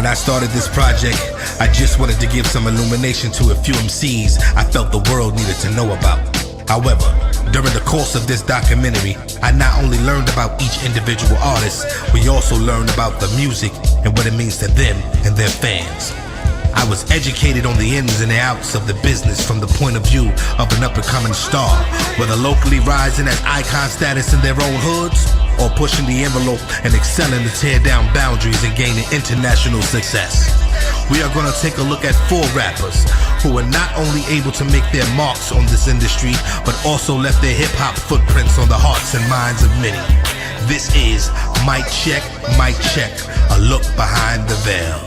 When I started this project, I just wanted to give some illumination to a few MCs I felt the world needed to know about. However, during the course of this documentary, I not only learned about each individual artist, we also learned about the music and what it means to them and their fans. I was educated on the ins and the outs of the business from the point of view of an up-and-coming star, whether locally rising at icon status in their own hoods, or pushing the envelope and excelling to tear down boundaries and gaining international success. We are going to take a look at 4 rappers who were not only able to make their marks on this industry, but also left their hip-hop footprints on the hearts and minds of many. This is Mic Check, a look behind the veil.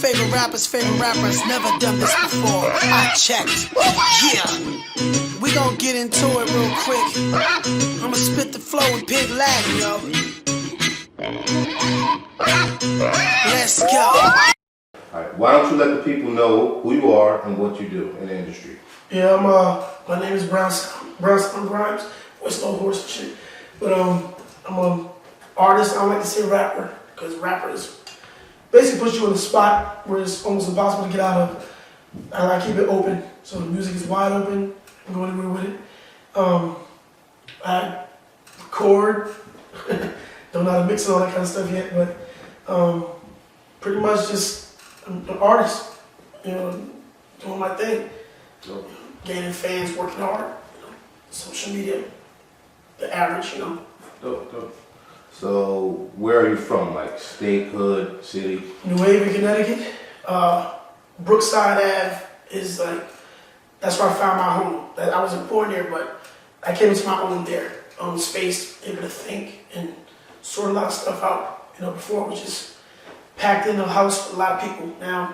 Favorite rappers, never done this before. I checked. Yeah. We gon' get into it real quick. I'ma spit the flow in Pig Latin, yo. Let's go. Alright, why don't you let the people know who you are and what you do in the industry? Yeah, my name is Brown Grimes, voice no horse and shit. But I'm an artist. I don't like to say rapper, because rapper is basically puts you in a spot where it's almost impossible to get out of. And I keep it open, so the music is wide open. I'm going anywhere with it. I record, don't know how to mix and all that kind of stuff yet, but pretty much just I'm an artist, doing my thing, gaining fans, working hard, social media, the average, Dope. So, where are you from? Like state, hood, city? New Haven, Connecticut. Brookside Ave is like, that's where I found my home. I wasn't born there, but I came into my own there. Own space, able to think and sort a lot of stuff out. Before it was just packed in a house with a lot of people. Now,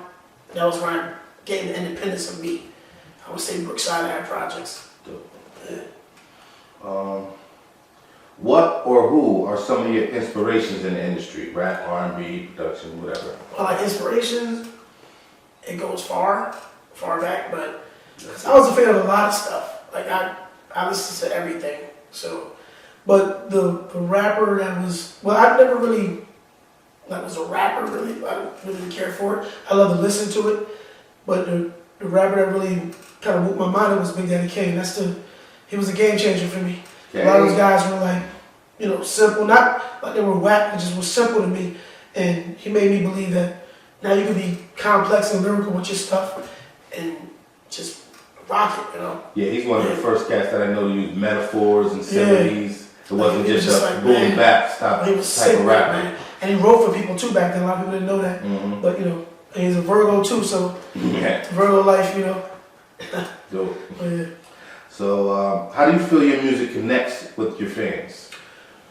that was where I gained the independence of me. I would say Brookside Ave projects. Yeah. What or who are some of your inspirations in the industry? Rap, R&B, production, whatever. Well, like inspirations, it goes far back, but I was a fan of a lot of stuff. Like I listened to everything. So, but the rapper that was, well, I never really, was a rapper really. I didn't really care for it. I love to listen to it, but the rapper that really kind of moved my mind was Big Daddy Kane. He was a game changer for me. Okay. A lot of those guys were like, simple, not like they were whack, but just was simple to me. And he made me believe that now you can be complex and lyrical with your stuff and just rock it, Yeah, he's one of the first cats that I know to use metaphors and similes. It wasn't just a boom bap type of rap. Man. And he wrote for people too back then. A lot of people didn't know that. Mm-hmm. But and he's a Virgo too, so Virgo life, Dope. Yeah. So, how do you feel your music connects with your fans?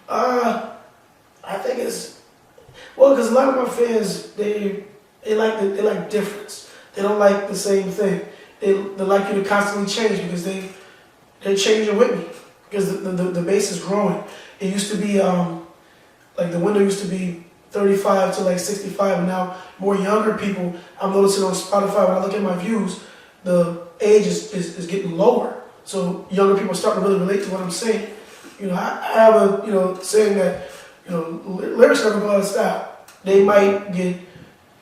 I think it's because a lot of my fans they like difference. They don't like the same thing. They like you to constantly change because they're changing with me because the base is growing. It used to be like the window used to be 35 to like 65, and now more younger people. I'm noticing on Spotify when I look at my views, the age is getting lower. So younger people are starting to really relate to what I'm saying. I have a saying that lyrics never go out of style. They might get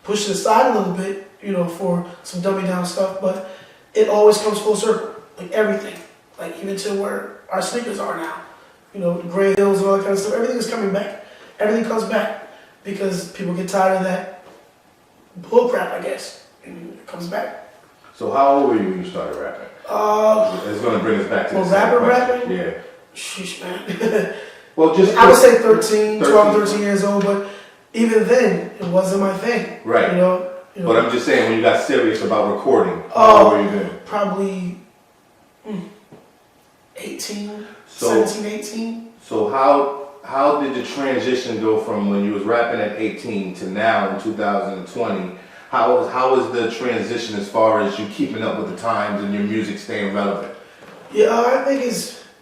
pushed aside a little bit, for some dummy down stuff, but it always comes full circle. Like everything, like even to where our sneakers are now. The gray hills and all that kind of stuff. Everything is coming back. Everything comes back because people get tired of that bull crap, I guess, and it comes back. So how old were you when you started rapping? It's going to bring us back to the rapping? Yeah. Sheesh, man. Well, just I would say 12, 13 years old, but even then, it wasn't my thing. Right. You know. But I'm just saying, when you got serious about recording, Oh, how were you then? probably 18, 17, 18. So how did the transition go from when you was rapping at 18 to now in 2020? How is the transition as far as you keeping up with the times and your music staying relevant? Yeah, I think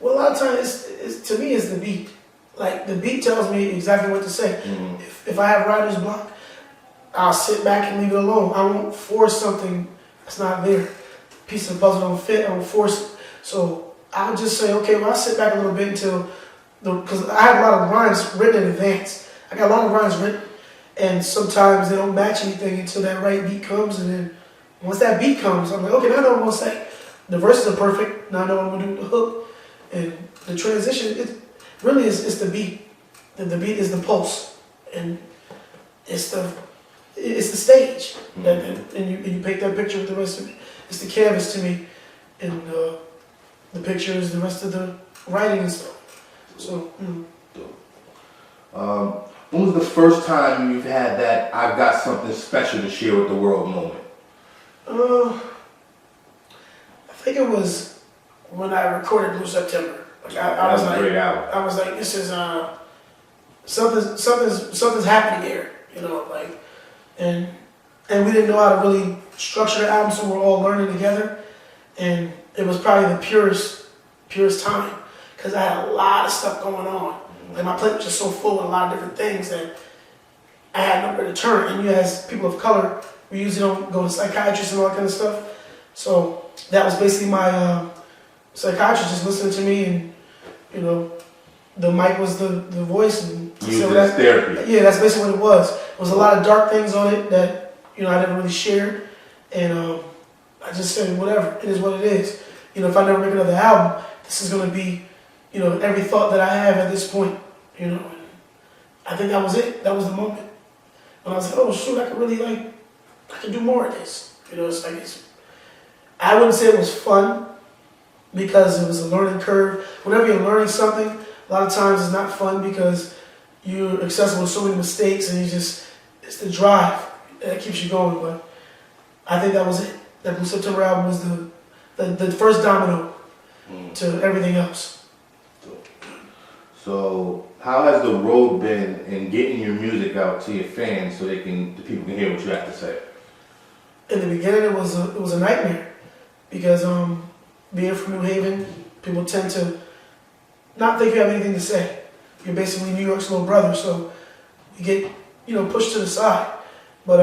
a lot of times to me it's the beat. Like the beat tells me exactly what to say. Mm-hmm. If I have writer's block, I'll sit back and leave it alone. I won't force something that's not there. Piece of the puzzle don't fit, I won't force it. So I'll just say, okay, well, I'll sit back a little bit because I have a lot of rhymes written in advance. I got a lot of rhymes written, and sometimes they don't match anything until that right beat comes, and then once that beat comes, I'm like, okay, now I know what I'm gonna say. The verses are perfect, now I know what I'm gonna do with the hook. And the transition, it really is the beat. The beat is the pulse, and it's the stage. Mm-hmm. And you paint that picture with the rest of it. It's the canvas to me, and the picture is the rest of the writing and stuff. So. When was the first time you've had that "I've got something special to share with the world" moment? I think it was when I recorded Blue September. Like I was like, great album. I was like, this is something's happening here, you know, like, and we didn't know how to really structure the album, so we're all learning together, and it was probably the purest time because I had a lot of stuff going on. Like my plate was just so full with a lot of different things that I had nowhere to turn. And you as people of color, we usually don't go to psychiatrists and all that kind of stuff. So that was basically my psychiatrist just listening to me, and you know, the mic was the voice. And so that's therapy. Yeah, that's basically what it was. There was a lot of dark things on it that I never really shared, and I just said whatever. It is what it is. If I never make another album, this is gonna be every thought that I have at this point. I think that was it. That was the moment when I was like, oh shoot, I could do more of this. I wouldn't say it was fun because it was a learning curve. Whenever you're learning something, a lot of times it's not fun because you're accessible to so many mistakes, and it's the drive that keeps you going. But I think that was it. That Blue September album was the first domino to everything else. So how has the road been in getting your music out to your fans so the people can hear what you have to say? In the beginning, it was a nightmare because being from New Haven, people tend to not think you have anything to say. You're basically New York's little brother, so you get pushed to the side. But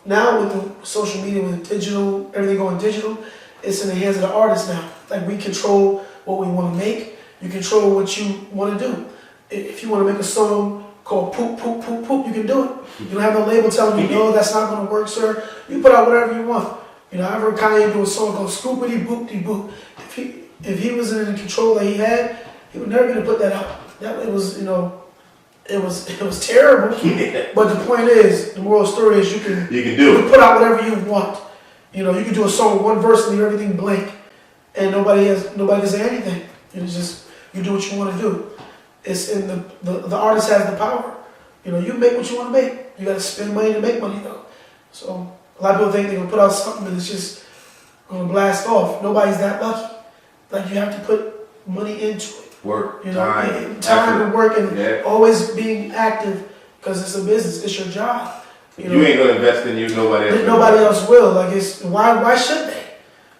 now with the social media, with the digital, everything going digital, it's in the hands of the artist now. Like we control what we want to make. You control what you want to do. If you want to make a song called Poop, Poop, Poop, Poop, you can do it. You don't have no label telling you, no, that's not going to work, sir. You put out whatever you want. I've heard Kanye do a song called Scoopity Boopty Boop. If he was in the control that he had, he would never be able to put that out. It was terrible. But the point is, the moral story is you can put out whatever you want. You can do a song with one verse and leave everything blank, and nobody can say anything. You do what you want to do. It's in the artist has the power. You make what you want to make. You got to spend money to make money though. So a lot of people think they're gonna put out something and it's just gonna blast off. Nobody's that lucky. Like you have to put money into it. Work, time and work, and always being active because it's a business. It's your job. You ain't gonna invest in you. Nobody else will. Like why should they?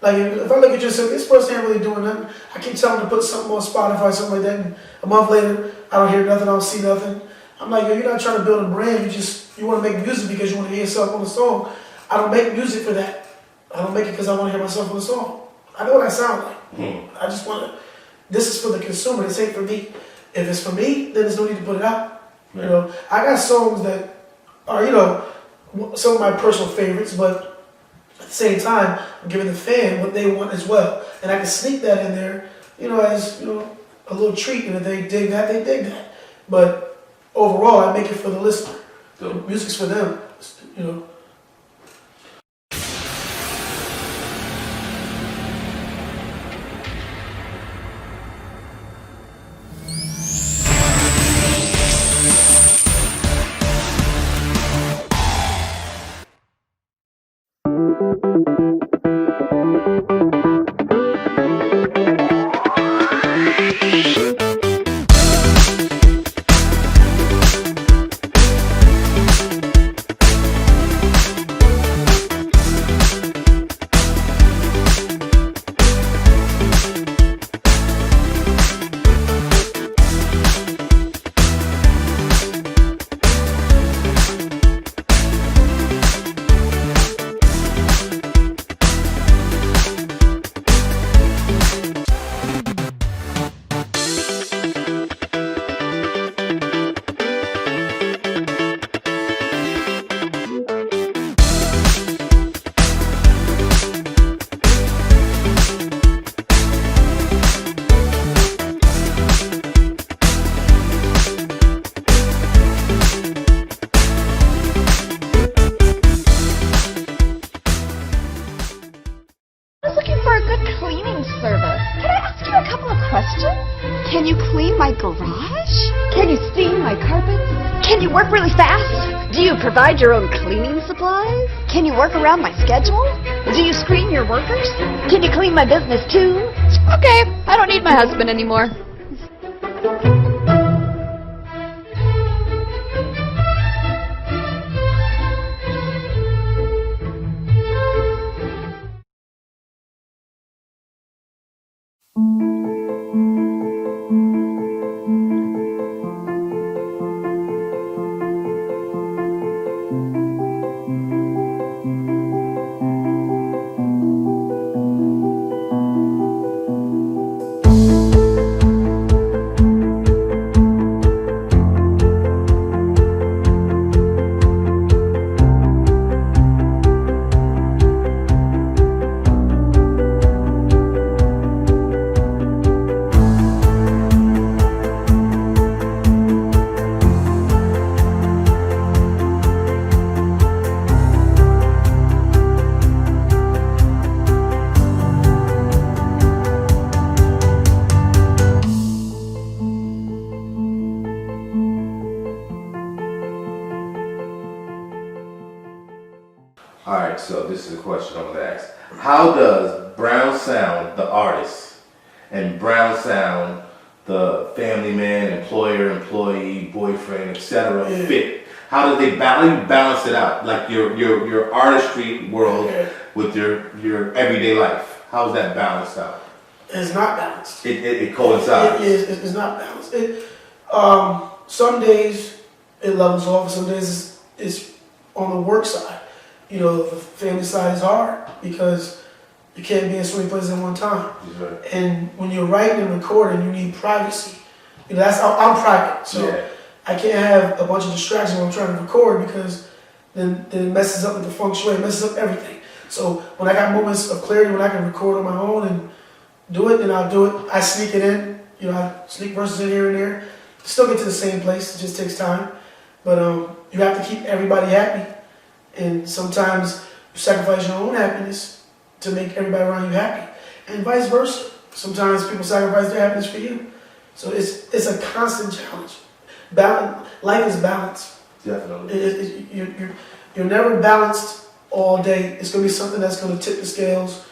Like if I look at you and say, this person ain't really doing nothing, I keep telling them to put something on Spotify, something like that, and a month later, I don't hear nothing, I don't see nothing. I'm like, you're not trying to build a brand, you want to make music because you want to hear yourself on the song. I don't make music for that. I don't make it because I want to hear myself on the song. I know what I sound like. I just want to, this is for the consumer, this ain't for me. If it's for me, then there's no need to put it out. Right. I got songs that are, some of my personal favorites, but at the same time, I'm giving the fan what they want as well. And I can sneak that in there, as, a little treat. And if they dig that, they dig that. But overall, I make it for the listener. The music's for them, work really fast? Do you provide your own cleaning supplies? Can you work around my schedule? Do you screen your workers? Can you clean my business too? Okay, I don't need my husband anymore. Alright, so this is a question I'm gonna ask. How does Brown Sound, the artist, and Brown Sound, the family man, employer, employee, boyfriend, etc. fit? How do they balance it out? Like your artistry world with your everyday life. How's that balanced out? It's not balanced. It coincides. It's not balanced. Some days it levels off. Some days it's on the work side. You know, the family side is hard because you can't be in so many places at one time. Right. And when you're writing and recording, you need privacy. You know, I'm private, so I can't have a bunch of distractions when I'm trying to record because then it messes up with the feng shui, it messes up everything. So when I got moments of clarity when I can record on my own and do it, then I'll do it. I sneak it in. You know, I sneak verses in here and there. Still get to the same place. It just takes time. But you have to keep everybody happy. And sometimes you sacrifice your own happiness to make everybody around you happy. And vice versa. Sometimes people sacrifice their happiness for you. So it's a constant challenge. Life is balanced. Definitely. You're never balanced all day. It's going to be something that's going to tip the scales.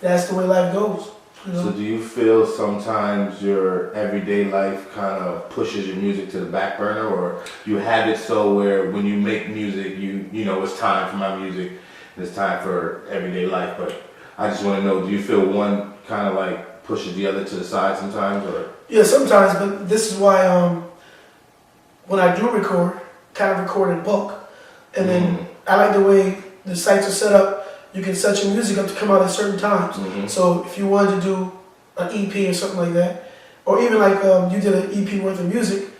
That's the way life goes. You know? So do you feel sometimes your everyday life kind of pushes your music to the back burner, or you have it so where when you make music, you know it's time for my music and it's time for everyday life? But I just want to know, do you feel one kind of like pushes the other to the side sometimes, or? Yeah, sometimes, but this is why when I do record, kind of record in bulk, and then I like the way the sites are set up. You can set your music up to come out at certain times. So if you wanted to do an EP or something like that, or even like you did an EP worth of music,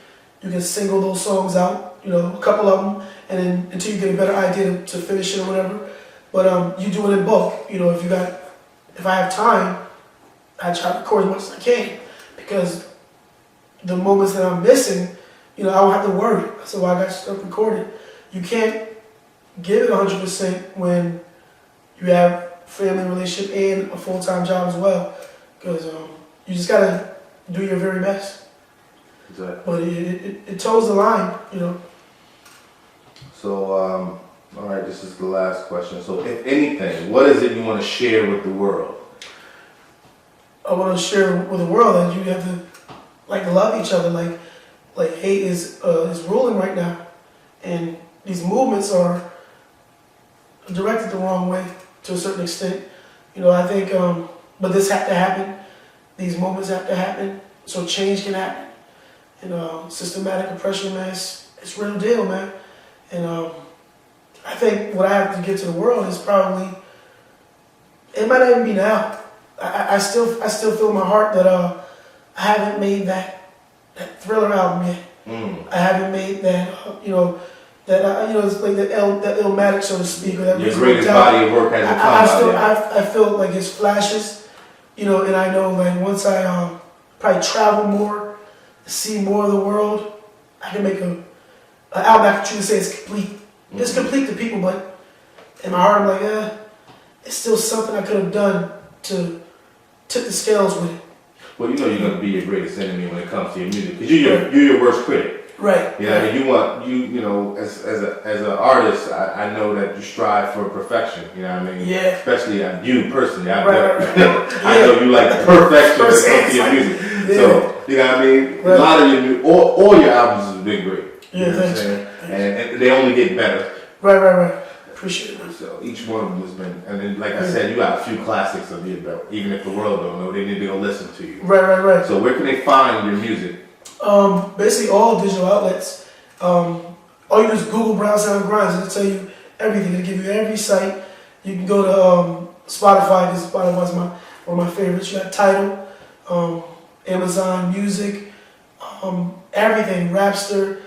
you can single those songs out, you know, a couple of them, and then until you get a better idea to finish it or whatever. But you do it in bulk. You know, if I have time, I try to record as much as I can, because the moments that I'm missing, you know, I don't have to worry. So I got stuff recorded. You can't give it 100% when you have family relationship and a full-time job as well, because you just gotta do your very best. Exactly. But it toes the line, you know. So, all right, this is the last question. So, if anything, what is it you want to share with the world? I want to share with the world that you have to like love each other. Like hate is ruling right now, and these movements are directed the wrong way to a certain extent. You know, I think, but this had to happen. These moments have to happen so change can happen. And systematic oppression, man, it's real deal, man. And I think what I have to give to the world is probably, it might not even be now. I still feel in my heart that I haven't made that Thriller album yet. I haven't made that, it's like that Illmatic, so to speak. Or that Your greatest body of work hasn't come out yet. I feel like it's flashes, you know, and I know like once I probably travel more, see more of the world, I can make an album I can truly say it's complete. It's complete to people, but in my heart I'm like, it's still something I could have done to tip the scales with it. Well, you know you're going to be your greatest enemy when it comes to your music, because you're your worst critic. Right. You know, what I mean? You want you know as an artist, I know that you strive for perfection. You know what I mean? Yeah. Especially you personally, I Right. I know you like perfection when it comes to your music. Yeah. So you know what I mean? Right. A lot of your all your albums have been great. Yeah, You know what I'm thanks. saying? And they only get better. Right. Appreciate it. So each one of them has been, and then like I said, you got a few classics of your belt. Even if the world don't know, they need to go listen to you. Right. So where can they find your music? Basically all digital outlets. All you do is Google Brown Sound Grinds, and it'll tell you everything. It'll give you every site. You can go to Spotify, because Spotify's one of my favorites. You got Tidal, Amazon Music, everything. Napster.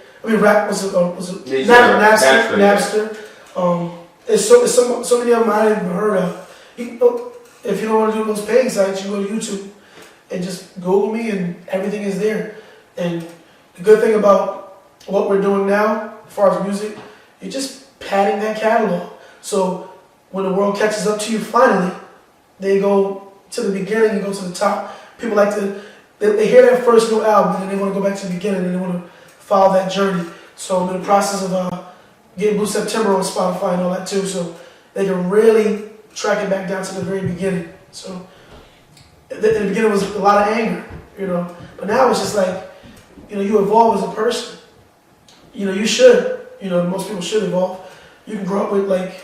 It's so many of them I haven't even heard of. If you don't want to do those paying sites, you go to YouTube and just Google me, and everything is there. And the good thing about what we're doing now, as far as music, you're just padding that catalog. So when the world catches up to you finally, they go to the beginning and go to the top. People like to, they hear that first new album and then they want to go back to the beginning and they want to follow that journey. So I'm in the process of getting Blue September on Spotify and all that too, so they can really track it back down to the very beginning. So in the beginning was a lot of anger, but now it's just like, you evolve as a person. You should, most people should evolve. You can grow up with like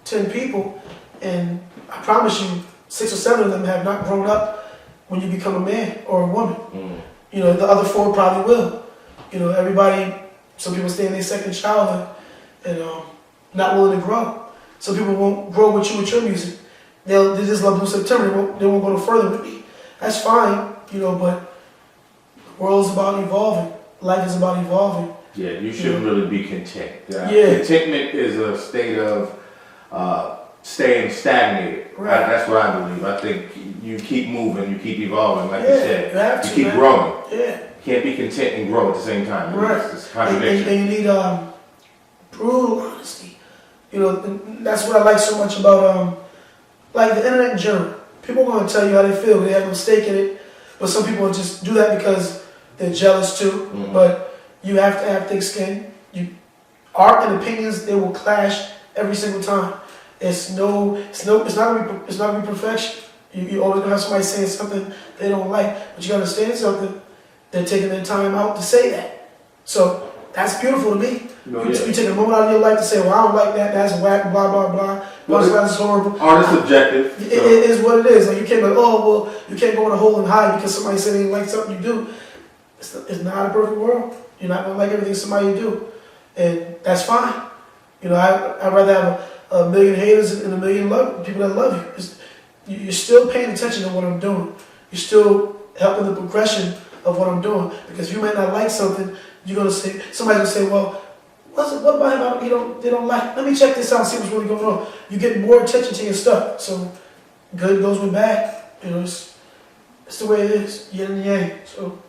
10 people, and I promise you, 6 or 7 of them have not grown up when you become a man or a woman. The other 4 probably will. Everybody, some people stay in their second childhood and not willing to grow. Some people won't grow with you with your music. They just love Blue September. They won't go no further with me. That's fine, but the world's about evolving. Life is about evolving. Yeah, you shouldn't really be content. Yeah. Contentment is a state of staying stagnated. Right. That's what I believe. I think you keep moving, you keep evolving, like you said. You have to, keep man. growing. Yeah. You can't be content and grow at the same time. Right. It's a contradiction. And you need brutal honesty. And that's what I like so much about like the internet in general. People are going to tell you how they feel. They have no stake in it. But some people just do that because they're jealous too. But you have to have thick skin. Art and opinions, they will clash every single time. It's not gonna be perfection. You always gonna have somebody saying something they don't like, but you gotta understand something. They're taking their time out to say that. So that's beautiful to me. You take a moment out of your life to say, well, I don't like that, that's whack, blah, blah, blah. That's horrible. Art is subjective. It is what it is. Like, you can't be like, oh, well, you can't go in a hole and hide because somebody said they didn't like something you do. It's not a perfect world. You're not gonna like everything somebody do. And that's fine. I'd rather have a million haters and a million people that love you. You're still paying attention to what I'm doing. You're still helping the progression of what I'm doing. Because you might not like something, somebody's gonna say, well, what about him? They don't like. Let me check this out, see what's really going on. You get more attention to your stuff. So good goes with bad. It's the way it is. Yin and yang. So.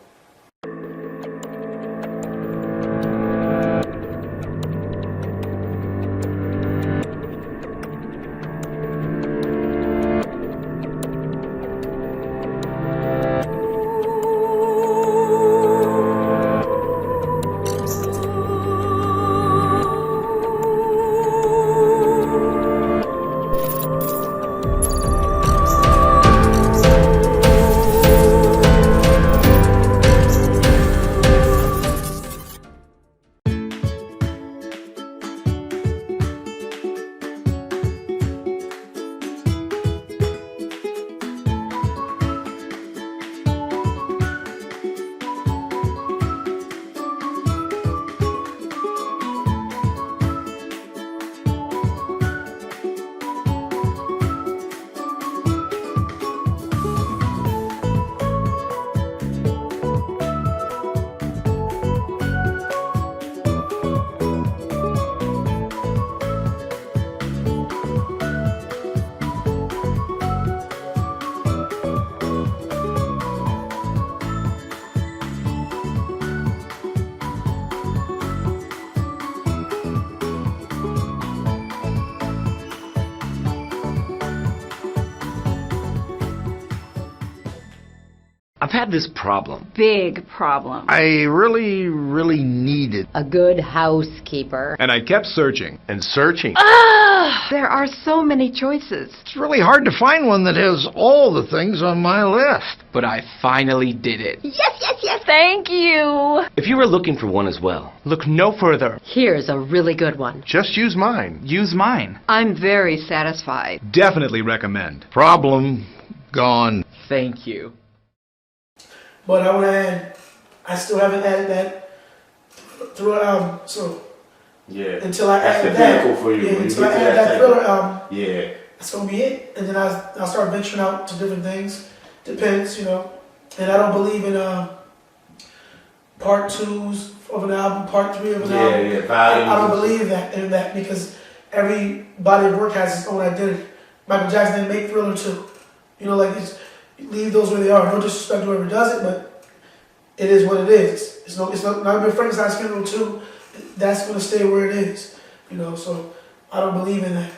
had this problem. Big problem. I really needed. A good housekeeper. And I kept searching. And searching. There are so many choices. It's really hard to find one that has all the things on my list. But I finally did it. Yes, yes, yes. Thank you. If you were looking for one as well, Look no further. Here's a really good one. Just use mine. Use mine. I'm very satisfied. Definitely recommend. Problem gone. thank you. But I want to add, I still haven't added that through an album. So Yeah. until I That's add the that, pinnacle for you. yeah, When you until I get to add that that type Thriller of- album, Yeah. that's gonna be it. And then I'll start venturing out to different things. Depends, you know. And I don't believe in part 2s of an album, part 3 of an album. Yeah, volumes. I don't believe in that because every body of work has its own identity. Michael Jackson didn't make Thriller 2. You know, like leave those where they are. No disrespect to whoever does it, but it is what it is. It's not even Frankenstein's Funeral 2. That's gonna stay where it is. You know, so I don't believe in that.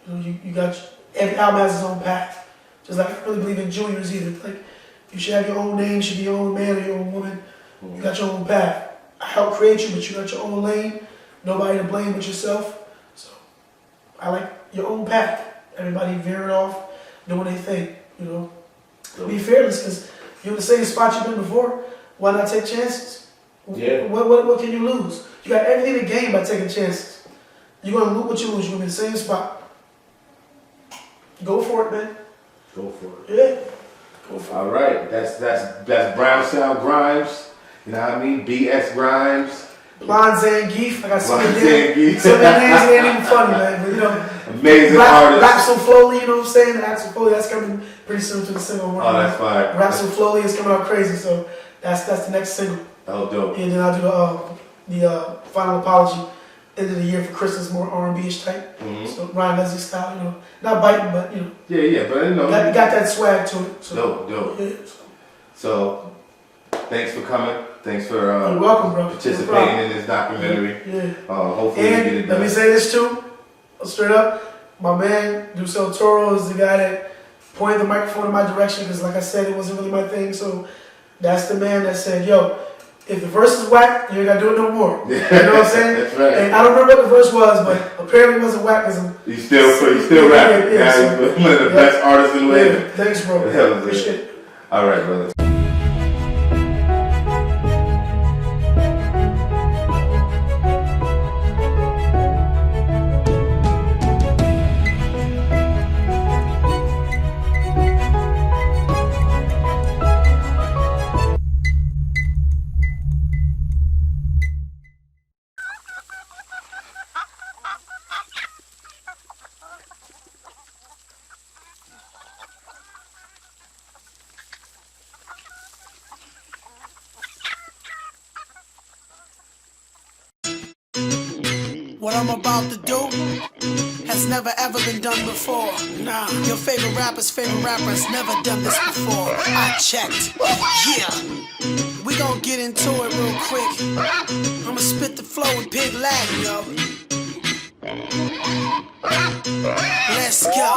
You know, you got every album has its own path. Just like I don't really believe in juniors either. Like you should have your own name, you should be your own man or your own woman. You got your own path. I helped create you, but you got your own lane. Nobody to blame but yourself. So I like your own path. Everybody veering off, doing their thing. You know, be fearless because you're in the same spot you've been before. Why not take chances? Yeah. What can you lose? You got everything to gain by taking chances. You're gonna lose what you lose. You're gonna be in the same spot. Go for it, man. Go for it. Yeah. Go for it. All right. That's Brown Sound Grimes. You know what I mean? BS Grimes. Blonde Zangief. I got so many Blonde names. Zangief. So many names ain't even funny, man. But you know, Amazing rap artist. so slowly. You know what I'm saying? Rap so slowly. That's coming pretty soon to the single. Oh, that's fire. Rap so slowly is coming out crazy. So that's the next single. Oh, dope. And then I'll do the final apology end of the year for Christmas, more R&B-ish type. So Ryan Leslie style, you know, not biting, but you know, Yeah, but you know. got that swag to it. So, Dope. Yeah, So, thanks for coming. Thanks for you're welcome, bro. participating in this documentary. Yeah. Hopefully we get it And done. let me say this too, straight up, my man Duce Torro is the guy that pointed the microphone in my direction because, like I said, it wasn't really my thing. So that's the man that said, "Yo, if the verse is whack, you ain't gotta do it no more." You know what I'm saying? That's right. And I don't remember what the verse was, but apparently it wasn't whack because You still rapping. Yeah, Now you're one of the best artists in the way. Thanks, bro. Hell is it. Appreciate it. All right, brother. What I'm about to do has never ever been done before. Nah, your favorite rapper's favorite rapper has never done this before. I checked. Yeah. We gon' get into it real quick. I'ma spit the flow in pig Latin, yo. Let's go.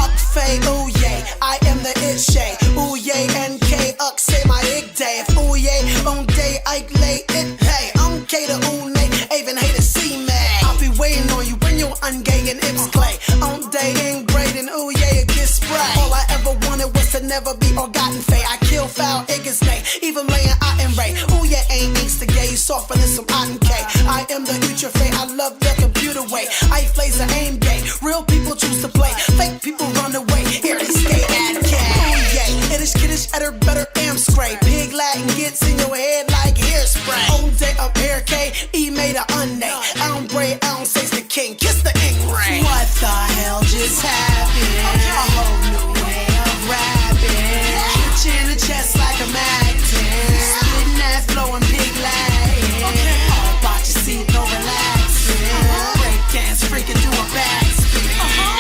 Up fade, ooh yay. I am the it shay. Ooh yay, NK, uck say my ig day. If ooh yay, on day, Ike lay it. Hey, I'm K to ooh nay. Even hate to see me. I'll be waiting on you when you're ungay and Ips Clay. On day in grading, ooh yeah, it gets spray. All I ever wanted was to never be forgotten fay. I kill foul, Iggy's name. Even laying out in Ray. Ooh yeah, ain't Insta gay. You softer than some cotton K. I am the future fay. I love the computer way. I plays the aim gay. Real people choose to play. Fake people run away. Here they stay at K. Ooh yeah, it is kiddish, at her better am spray. Pig Latin gets in your head like hairspray. On day up hair K, E made a unday. I don't braid, I don't say the king. Kiss the ink ring. What the hell just happened? A whole new way of rapping. Hit you in the chest like a magnet. Spitting that flow in big Latin. All about your seat, no relaxing. Break dance, freaking do a backspin.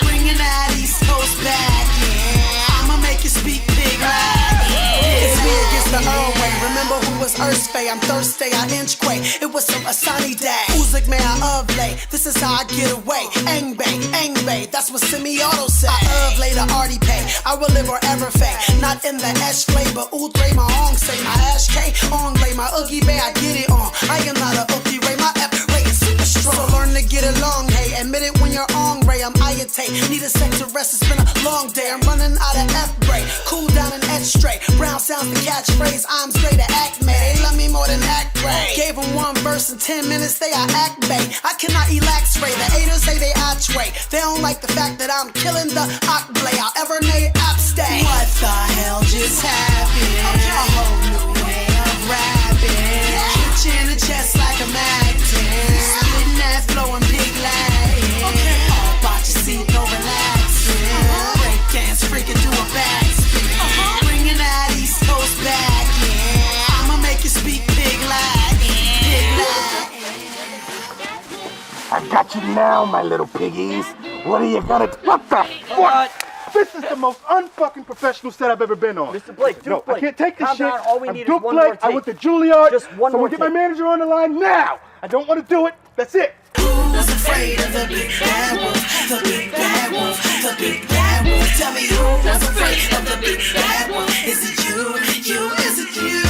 Bringing that East Coast back, yeah. I'ma make you speak big Latin. It's me against the Earl way. Remember who was Earth's Faye? I'm thirsty, I inch quay. It was some a sunny day. Who's a may I of late. This is how I get away. Ang bang, that's what semi-auto say. I of later already pay. I will live or ever fade. Not in the ash flavor. Outre my ong say my ash K. On lay my oogie bay, I get it on. I am not a oogie ray, my F ray is super strong. So learn to get along, hey. Admit it when you're on ray, I'm IATA. Need a sec to rest, it's been a long day. I'm running out of F break. Cool down and edge straight. Brown sounds the catchphrase. I'm straight to act, man. They love me more than act great. Gave them one verse in 10 minutes, they are act bait. I cannot relax ray. The haters say they outrate. They don't like the fact that I'm killing the octblade. I'll ever nay abstain. What the hell just happened? A whole new way of rapping. Hit you in the chest like a magnet. Spitting that flow and big Latin. All about your seat, no relaxing. Break dance, freaking do a backspin. Bringing that East Coast back, yeah. I'ma make you speak big Latin. Big Latin. I got you now, my little piggies. What are you gonna do? What the fuck? This is the most unfucking professional set I've ever been on. Mr. Blake, no, Blake, I can't take this calm shit. down. All we I'm need is Duke one Blake. more take. I went to Juilliard. Just one so more get my take. manager on the line now. I don't want to do it. That's it. Who's afraid of the big bad wolf? The big bad wolf, the big bad wolf. Tell me who's afraid of the big bad wolf? Is it you? Is it you?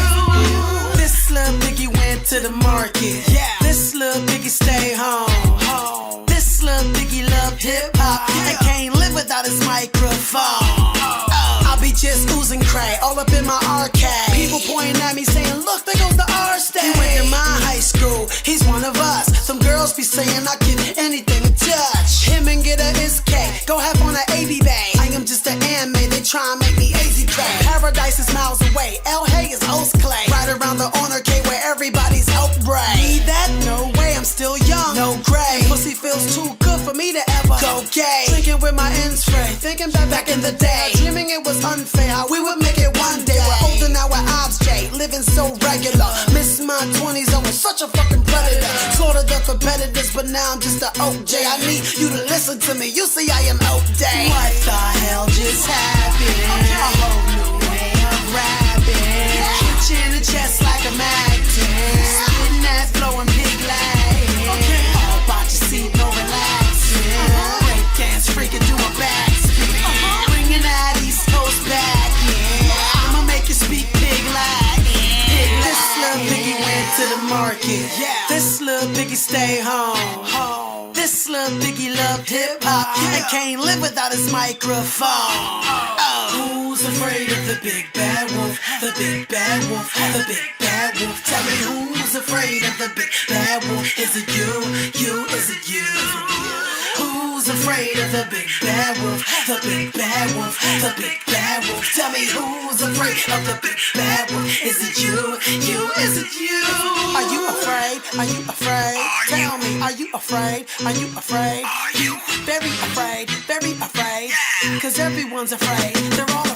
This little piggy went to the market. Yeah. This little piggy stay home. This little piggy loved hip hop and can't live without his microphone. I'll be just oozing cray all up in my arcade. People pointing at me saying, look, there goes the R-State. He went to my high school, he's one of us. Some girls be saying I get anything to touch. Him and get a SK, go have on an AB bay. I am just an anime, they try and make me AZ cray. Paradise is miles away, El Hay is Oast Clay. Right around the honor K where everybody's outbreak. Need that? No way, I'm still young, no gray. Pussy feels too good for me to ever go gay. Drinking with my ends free, thinking back in the day. Dreaming it was unfair, how we would make it one day. We're older now, we're obstinate, living so regular. Miss my 20s, I was such a fucking predator. Slaughtered the competitors, but now I'm just a OJ. I need you to listen to me, you see I am outdated. What the hell just happened? A whole new way of rapping. Hit you in the chest like a magnet. Spitting that flow and big Latin. All about your seat, no relaxing. Break dance, freaking do a backspin. Bringing that East Coast back, yeah. I'ma make you speak big Latin. This little piggy went to the market. This little piggy stay home. This little piggy loved hip hop and can't live without his microphone. Who's afraid of the big bad wolf? The big bad wolf, the big bad wolf. Tell me who's afraid of the big bad wolf? Is it you? Is it you? Who's afraid of the big bad wolf? The big bad wolf, the big bad wolf. Tell me who's afraid of the big bad wolf? Is it you? Is it you? Are you afraid? Are you afraid? Tell me, are you afraid? Are you afraid? Are you very afraid? Very afraid? Cause everyone's afraid. They're all afraid.